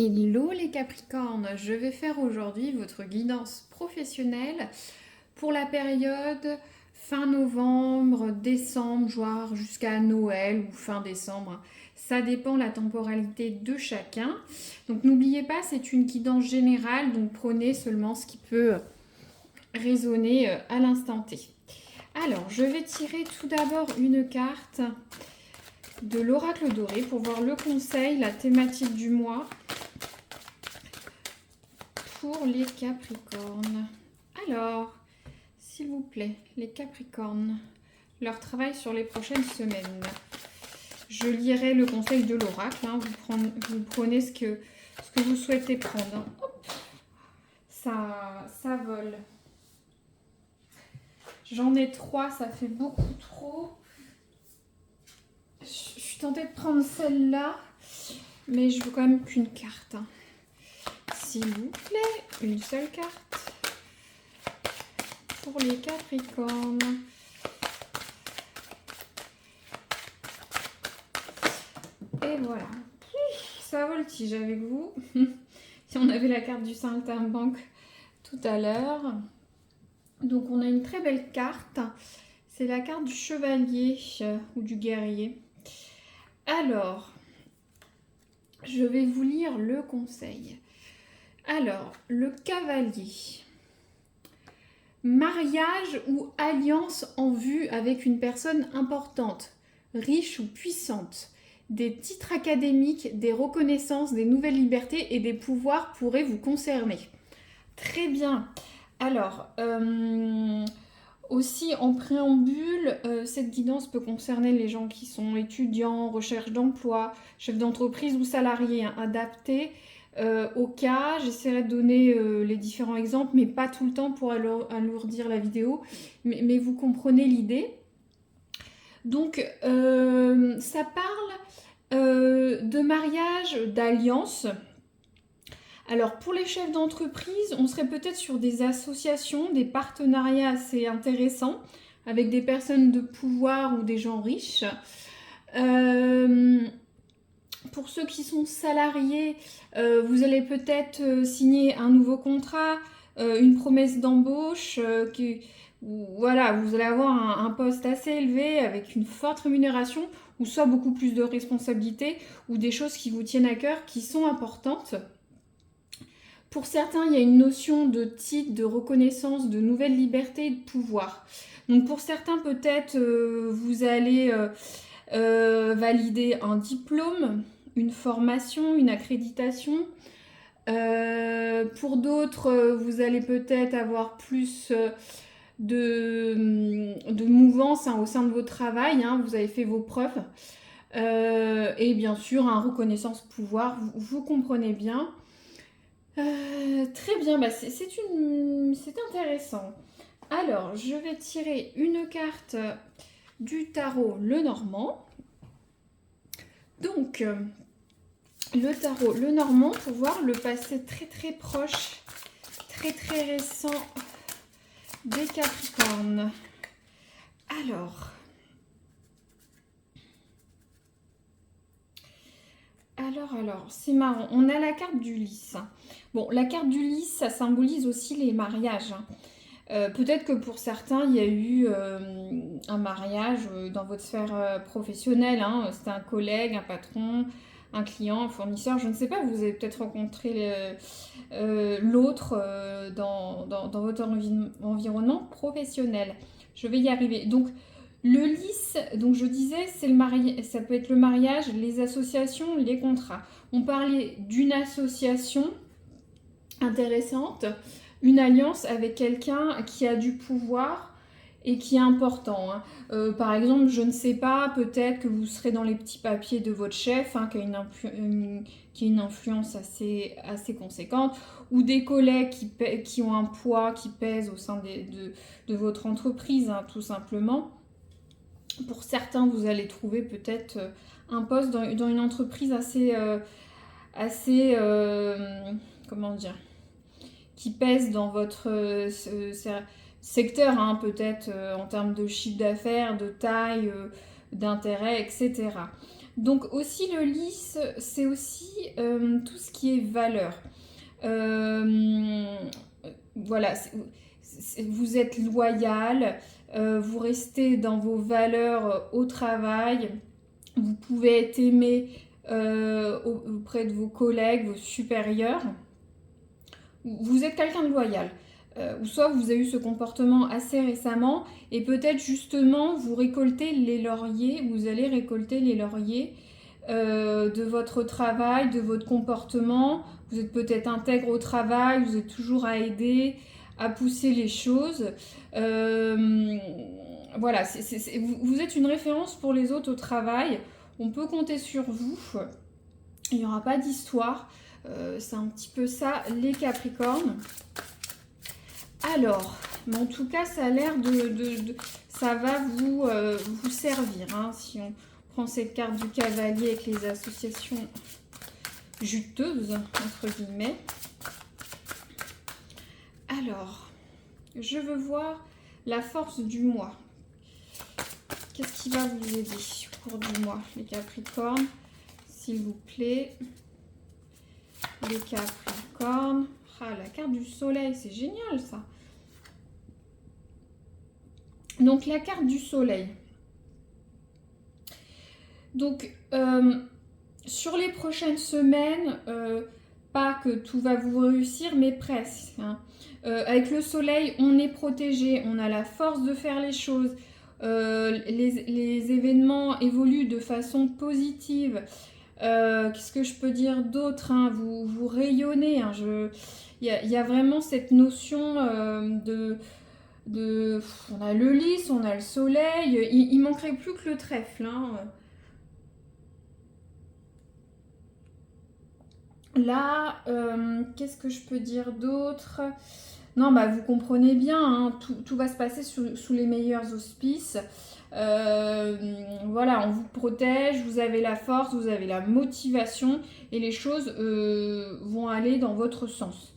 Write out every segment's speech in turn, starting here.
Hello les Capricornes, je vais faire aujourd'hui votre guidance professionnelle pour la période fin novembre, décembre, voire jusqu'à Noël ou fin décembre. Ça dépend la temporalité de chacun. Donc n'oubliez pas, c'est une guidance générale, donc prenez seulement ce qui peut résonner à l'instant T. Alors, je vais tirer tout d'abord une carte de l'oracle doré pour voir le conseil, la thématique du mois pour les Capricornes. Alors, s'il vous plaît, les Capricornes, leur travail sur les prochaines semaines. Je lirai le conseil de l'oracle. Hein. Vous prenez ce que vous souhaitez prendre. Hop, ça vole. J'en ai 3, ça fait beaucoup trop. Je suis tentée de prendre celle-là, mais je veux quand même qu'une carte. Hein. S'il vous plaît, une seule carte pour les Capricornes. Et voilà. Ça voltige avec vous. Si on avait la carte du Saltimbanque tout à l'heure. Donc on a une très belle carte. C'est la carte du chevalier ou du guerrier. Alors, je vais vous lire le conseil. Alors, le cavalier. Mariage ou alliance en vue avec une personne importante, riche ou puissante. Des titres académiques, des reconnaissances, des nouvelles libertés et des pouvoirs pourraient vous concerner. Très bien. Alors, aussi en préambule, cette guidance peut concerner les gens qui sont étudiants, recherche d'emploi, chefs d'entreprise ou salariés, hein, adaptés au cas. J'essaierai de donner les différents exemples, mais pas tout le temps pour alourdir la vidéo, mais vous comprenez l'idée. Donc, ça parle de mariage, d'alliance. Alors, pour les chefs d'entreprise, on serait peut-être sur des associations, des partenariats assez intéressants avec des personnes de pouvoir ou des gens riches. Pour ceux qui sont salariés, vous allez peut-être signer un nouveau contrat, une promesse d'embauche, voilà, vous allez avoir un poste assez élevé avec une forte rémunération ou soit beaucoup plus de responsabilités ou des choses qui vous tiennent à cœur qui sont importantes. Pour certains, il y a une notion de titre, de reconnaissance, de nouvelles libertés et de pouvoir. Donc pour certains, peut-être, vous allez valider un diplôme, une formation, une accréditation. Pour d'autres, vous allez peut-être avoir plus de mouvance au sein de votre travail. Hein, vous avez fait vos preuves. Et bien sûr, un reconnaissance pouvoir, vous comprenez bien. Très bien, bah c'est intéressant. Alors, je vais tirer une carte du tarot Lenormand. Donc, le tarot Lenormand pour voir le passé très très proche, très très récent des Capricornes. Alors, c'est marrant. On a la carte du lys. Bon, la carte du lys, ça symbolise aussi les mariages. Peut-être que pour certains, il y a eu un mariage dans votre sphère professionnelle. Hein. C'était un collègue, un patron, un client, un fournisseur. Je ne sais pas, vous avez peut-être rencontré l'autre dans votre environnement professionnel. Je vais y arriver. Donc, le lys, donc je disais, ça peut être le mariage, les associations, les contrats. On parlait d'une association intéressante, une alliance avec quelqu'un qui a du pouvoir et qui est important. Hein. Par exemple, je ne sais pas, peut-être que vous serez dans les petits papiers de votre chef, hein, qui a une influence assez conséquente, ou des collègues qui ont un poids, qui pèsent au sein de votre entreprise, hein, tout simplement. Pour certains, vous allez trouver peut-être un poste dans une entreprise comment dire, qui pèse dans votre secteur, hein, peut-être en termes de chiffre d'affaires, de taille, d'intérêt, etc. Donc aussi le lys, c'est aussi tout ce qui est valeur. Voilà, vous êtes loyal, vous restez dans vos valeurs au travail, vous pouvez être aimé auprès de vos collègues, vos supérieurs. Vous êtes quelqu'un de loyal. Ou soit vous avez eu ce comportement assez récemment et peut-être justement vous récoltez les lauriers, vous allez récolter les lauriers de votre travail, de votre comportement. Vous êtes peut-être intègre au travail, vous êtes toujours à aider, à pousser les choses. Voilà, vous êtes une référence pour les autres au travail. On peut compter sur vous. Il n'y aura pas d'histoire. C'est un petit peu ça, les Capricornes. Alors, mais en tout cas, ça a l'air ça va vous servir. Hein, si on prend cette carte du cavalier avec les associations juteuses, entre guillemets. Alors, je veux voir la force du mois. Qu'est-ce qui va vous aider au cours du mois, les Capricornes, s'il vous plaît? Les Capricornes. Ah, la carte du soleil, c'est génial ça. Donc, la carte du soleil. Donc, sur les prochaines semaines, pas que tout va vous réussir, mais presque. Hein. Avec le soleil, on est protégé, on a la force de faire les choses. Les événements évoluent de façon positive. Qu'est-ce que je peux dire d'autre, hein, vous rayonnez. Hein, y a vraiment cette notion on a le lys, on a le soleil. Il manquerait plus que le trèfle. Hein. Là, qu'est-ce que je peux dire d'autre? Non, bah vous comprenez bien, hein, tout va se passer sous les meilleurs auspices. Voilà, on vous protège, vous avez la force, vous avez la motivation et les choses vont aller dans votre sens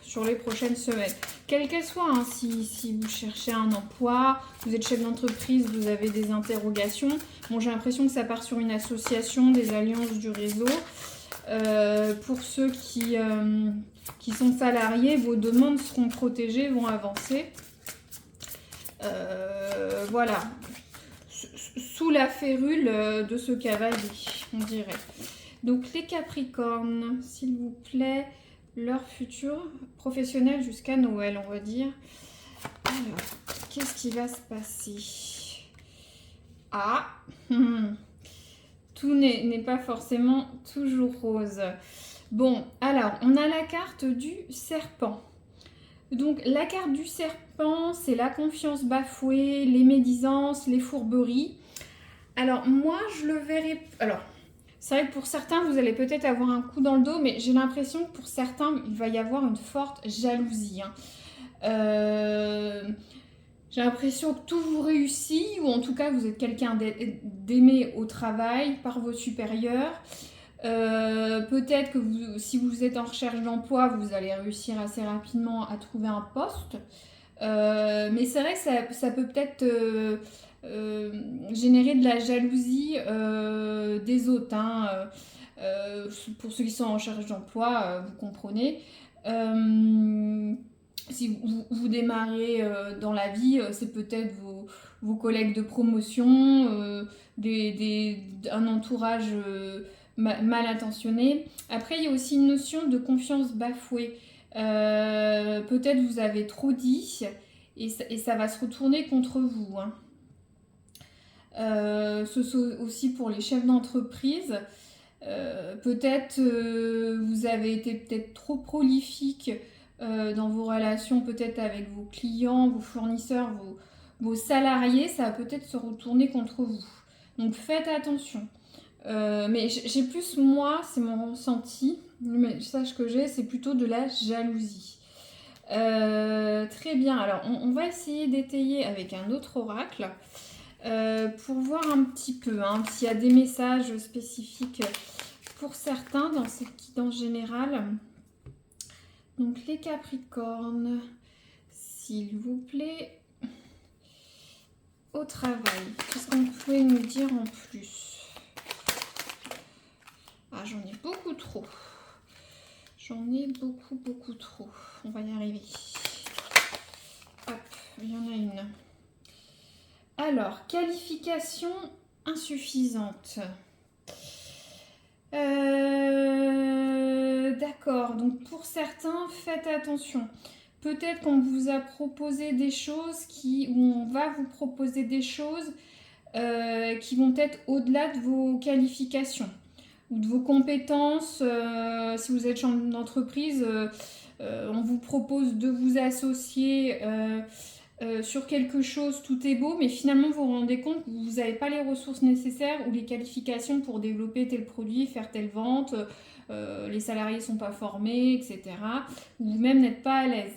sur les prochaines semaines. Quelle qu'elle soit, hein, si vous cherchez un emploi, vous êtes chef d'entreprise, vous avez des interrogations. Bon, j'ai l'impression que ça part sur une association, des alliances du réseau. Pour ceux qui sont salariés, vos demandes seront protégées, vont avancer. Voilà, sous la férule de ce cavalier, on dirait. Donc les Capricornes, s'il vous plaît, leur futur professionnel jusqu'à Noël, on va dire. Alors, qu'est-ce qui va se passer? Ah, tout n'est pas forcément toujours rose. Bon, alors, on a la carte du serpent. Donc, la carte du serpent, c'est la confiance bafouée, les médisances, les fourberies. Alors, moi, je le verrais... Alors, c'est vrai que pour certains, vous allez peut-être avoir un coup dans le dos, mais j'ai l'impression que pour certains, il va y avoir une forte jalousie. Hein. J'ai l'impression que tout vous réussit, ou en tout cas, vous êtes quelqu'un d'aimé au travail par vos supérieurs. Peut-être que si vous êtes en recherche d'emploi, vous allez réussir assez rapidement à trouver un poste. Mais c'est vrai que ça peut peut-être générer de la jalousie des autres. Hein. Pour ceux qui sont en recherche d'emploi, vous comprenez. Si vous démarrez dans la vie, c'est peut-être vos collègues de promotion, un entourage mal intentionné. Après, il y a aussi une notion de confiance bafouée. Peut-être vous avez trop dit et ça va se retourner contre vous. Hein. Ce sont aussi pour les chefs d'entreprise. Peut-être vous avez été peut-être trop prolifique dans vos relations, peut-être avec vos clients, vos fournisseurs, vos salariés. Ça va peut-être se retourner contre vous. Donc faites attention. Mais j'ai plus, moi, c'est mon ressenti, le message que j'ai, c'est plutôt de la jalousie. Très bien, alors on va essayer d'étayer avec un autre oracle pour voir un petit peu hein, s'il y a des messages spécifiques pour certains dans ce guide général. Donc les Capricornes, s'il vous plaît. au travail. Qu'est-ce qu'on pouvait nous dire en plus? Ah, j'en ai beaucoup trop. J'en ai beaucoup trop. On va y arriver. Hop, il y en a une. Alors, qualification insuffisante. D'accord, donc pour certains, faites attention. Peut-être qu'on vous a proposé des choses ou on va vous proposer des choses qui vont être au-delà de vos qualifications ou de vos compétences. Si vous êtes chef d'entreprise, on vous propose de vous associer sur quelque chose, tout est beau, mais finalement vous vous rendez compte que vous n'avez pas les ressources nécessaires ou les qualifications pour développer tel produit, faire telle vente, les salariés ne sont pas formés, etc. Ou vous-même n'êtes pas à l'aise.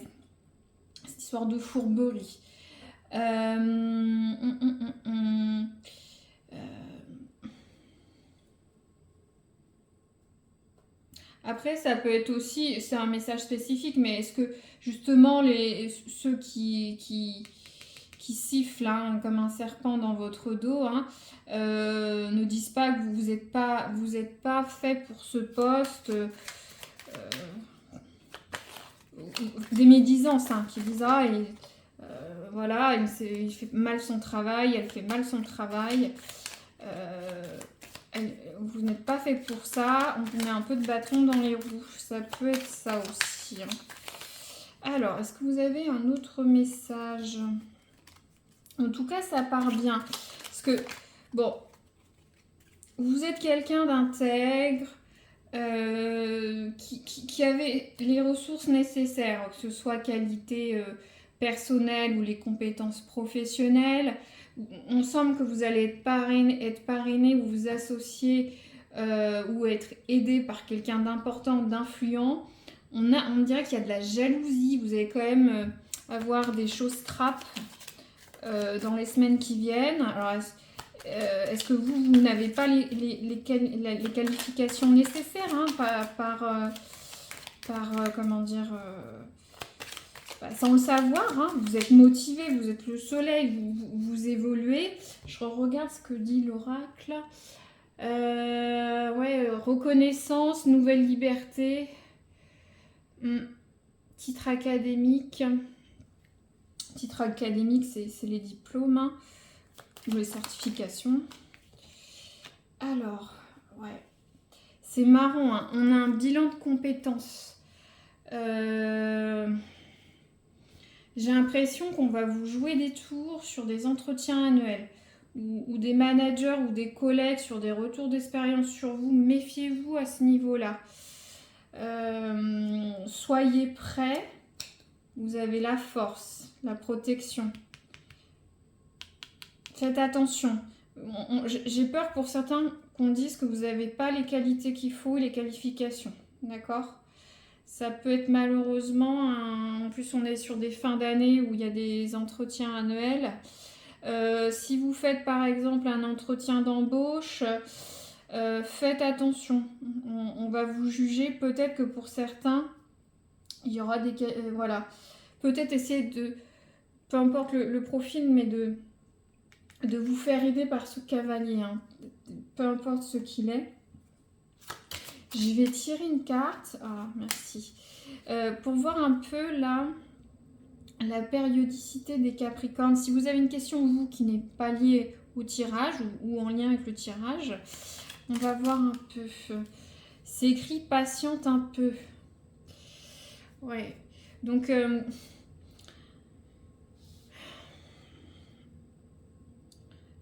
Cette histoire de fourberie. Après, ça peut être aussi, c'est un message spécifique, mais est-ce que justement ceux qui sifflent hein, comme un serpent dans votre dos hein, ne disent pas que vous n'êtes pas fait pour ce poste, des médisances hein, qui disent ah, voilà, il fait mal son travail, elle fait mal son travail. Vous n'êtes pas fait pour ça, on vous met un peu de bâton dans les roues, ça peut être ça aussi. Hein. Alors, est-ce que vous avez un autre message? En tout cas, ça part bien. Parce que, bon, vous êtes quelqu'un d'intègre, qui avait les ressources nécessaires, que ce soit qualité personnelle ou les compétences professionnelles. On semble que vous allez être parrainé ou vous associer ou être aidé par quelqu'un d'important, d'influent. On dirait qu'il y a de la jalousie. Vous allez quand même avoir des choses trappes dans les semaines qui viennent. Alors, est-ce que vous n'avez pas les qualifications nécessaires hein, comment dire sans le savoir, hein, vous êtes motivé, vous êtes le soleil, vous évoluez. Je regarde ce que dit l'oracle. Ouais, reconnaissance, nouvelle liberté, titre académique. Titre académique, c'est les diplômes hein, ou les certifications. Alors, ouais, c'est marrant, hein, on a un bilan de compétences. J'ai l'impression qu'on va vous jouer des tours sur des entretiens annuels ou des managers ou des collègues sur des retours d'expérience sur vous. Méfiez-vous à ce niveau-là. Soyez prêts. Vous avez la force, la protection. Faites attention. J'ai peur pour certains qu'on dise que vous n'avez pas les qualités qu'il faut et les qualifications. D'accord ? Ça peut être malheureusement, en plus on est sur des fins d'année où il y a des entretiens annuels. Si vous faites par exemple un entretien d'embauche, faites attention. On va vous juger, peut-être que pour certains, il y aura des... voilà. Peut-être essayer de, peu importe le profil, mais de vous faire aider par ce cavalier, hein. Peu importe ce qu'il est. Je vais tirer une carte. Ah, merci. Pour voir un peu là, la périodicité des Capricornes. Si vous avez une question, vous, qui n'est pas liée au tirage ou en lien avec le tirage, on va voir un peu. C'est écrit patiente un peu. Ouais. Donc,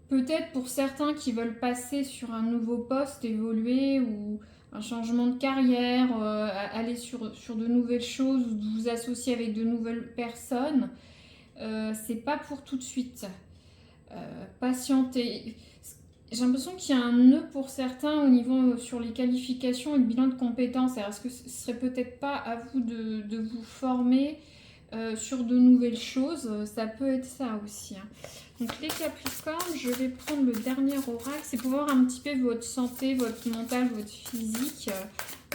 peut-être pour certains qui veulent passer sur un nouveau poste, évoluer ou un changement de carrière, aller sur de nouvelles choses, vous associer avec de nouvelles personnes, c'est pas pour tout de suite. Patienter. J'ai l'impression qu'il y a un nœud pour certains au niveau sur les qualifications et le bilan de compétences. Alors, est-ce que ce serait peut-être pas à vous de vous former sur de nouvelles choses? Ça peut être ça aussi. Hein. Donc les Capricornes, je vais prendre le dernier oracle. C'est pour voir un petit peu votre santé, votre mental, votre physique.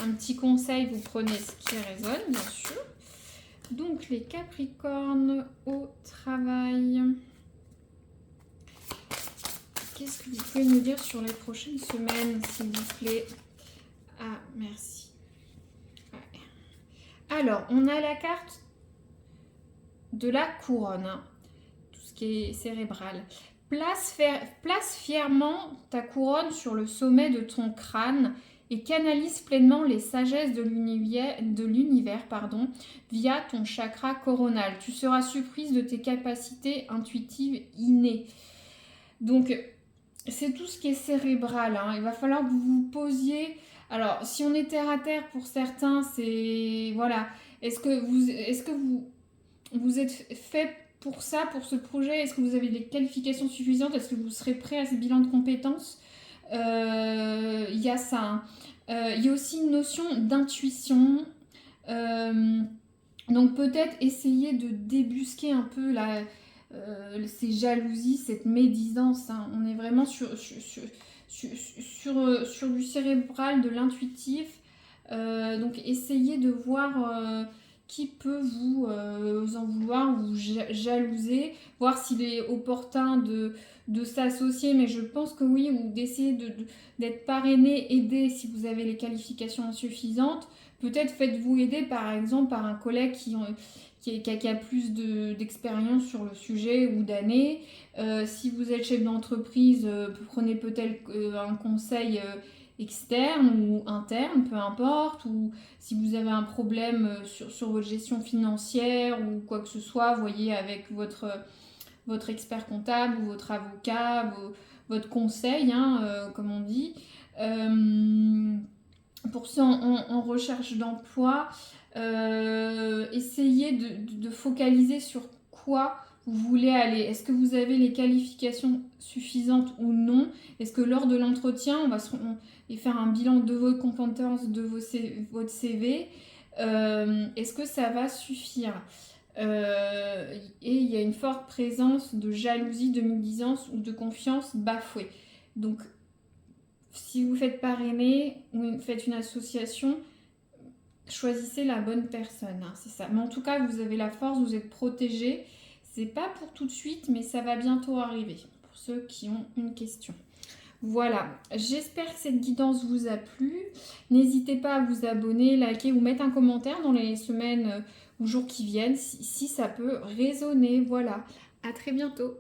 Un petit conseil, vous prenez ce qui résonne, bien sûr. Donc les Capricornes au travail. qu'est-ce que vous pouvez nous dire sur les prochaines semaines, s'il vous plaît? Ah, merci. Ouais. Alors, on a la carte de la couronne, hein, tout ce qui est cérébral. Place fièrement ta couronne sur le sommet de ton crâne et canalise pleinement les sagesses de l'univers, via ton chakra coronal. Tu seras surprise de tes capacités intuitives innées. Donc, c'est tout ce qui est cérébral, hein. Il va falloir que vous vous posiez. Alors, si on est terre à terre pour certains, c'est... Voilà. Est-ce que vous êtes fait pour ça, pour ce projet? Est-ce que vous avez les qualifications suffisantes? Est-ce que vous serez prêt à ce bilan de compétences? Il y a ça, hein. Il y a aussi une notion d'intuition. Donc peut-être essayer de débusquer un peu ces jalousies, cette médisance, hein. On est vraiment sur du cérébral, de l'intuitif. Donc essayez de voir qui peut vous en vouloir, vous jalouser, voir s'il est opportun de s'associer, mais je pense que oui, ou d'essayer d'être parrainé, aidé si vous avez les qualifications suffisantes. Peut-être faites-vous aider par exemple par un collègue qui a plus d'expérience sur le sujet ou d'années. Si vous êtes chef d'entreprise, prenez peut-être un conseil externe ou interne, peu importe, ou si vous avez un problème sur votre gestion financière ou quoi que ce soit, voyez avec votre expert comptable ou votre avocat, votre conseil, hein, comme on dit. Pour ceux en recherche d'emploi, essayez de focaliser sur quoi vous voulez aller. Est-ce que vous avez les qualifications suffisantes ou non? Est-ce que lors de l'entretien, on va faire un bilan de vos compétences, de votre CV? Est-ce que ça va suffire? Et il y a une forte présence de jalousie, de médisance ou de confiance bafouée. Donc, si vous faites parrainer ou faites une association, choisissez la bonne personne, hein, c'est ça. Mais en tout cas, vous avez la force, vous êtes protégé. C'est pas pour tout de suite, mais ça va bientôt arriver, pour ceux qui ont une question. Voilà, j'espère que cette guidance vous a plu. N'hésitez pas à vous abonner, liker ou mettre un commentaire dans les semaines ou jours qui viennent si ça peut résonner. Voilà, à très bientôt.